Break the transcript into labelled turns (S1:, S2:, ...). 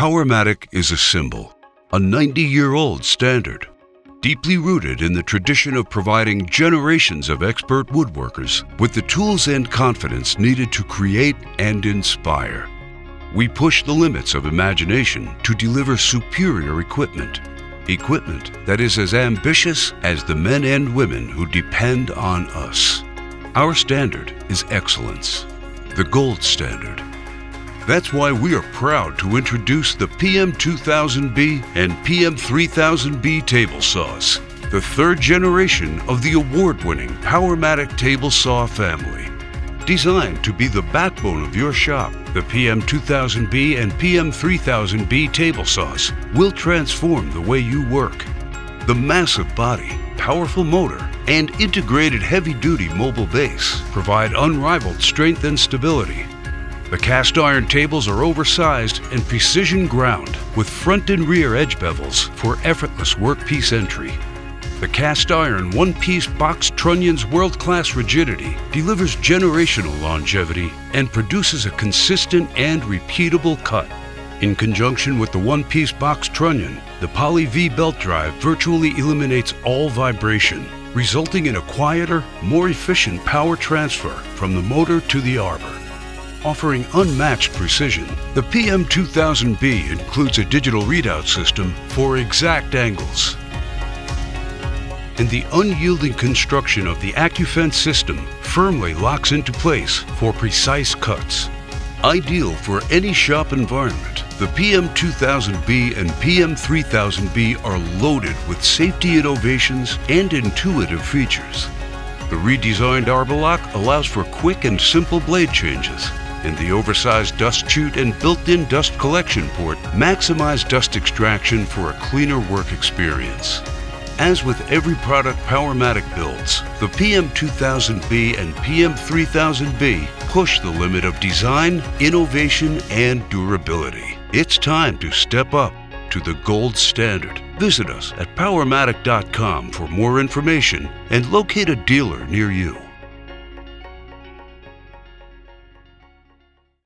S1: Powermatic is a symbol, a 90-year-old standard, deeply rooted in the tradition of providing generations of expert woodworkers with the tools and confidence needed to create and inspire. We push the limits of imagination to deliver superior equipment that is as ambitious as the men and women who depend on us. Our standard is excellence, the gold standard. That's why we are proud to introduce the PM2000B and PM3000B table saws, the third generation of the award-winning Powermatic table saw family. Designed to be the backbone of your shop, the PM2000B and PM3000B table saws will transform the way you work. The massive body, powerful motor, and integrated heavy-duty mobile base provide unrivaled strength and stability. The cast iron tables are oversized and precision ground with front and rear edge bevels for effortless workpiece entry. The cast iron one-piece box trunnion's world-class rigidity delivers generational longevity and produces a consistent and repeatable cut. In conjunction with the one-piece box trunnion, the Poly V belt drive virtually eliminates all vibration, resulting in a quieter, more efficient power transfer from the motor to the arbor. Offering unmatched precision, the PM2000B includes a digital readout system for exact angles. And the unyielding construction of the AccuFence system firmly locks into place for precise cuts. Ideal for any shop environment, the PM2000B and PM3000B are loaded with safety innovations and intuitive features. The redesigned arbor lock allows for quick and simple blade changes, and the oversized dust chute and built-in dust collection port maximize dust extraction for a cleaner work experience. As with every product Powermatic builds, the PM2000B and PM3000B push the limit of design, innovation, and durability. It's time to step up to the gold standard. Visit us at Powermatic.com for more information and locate a dealer near you.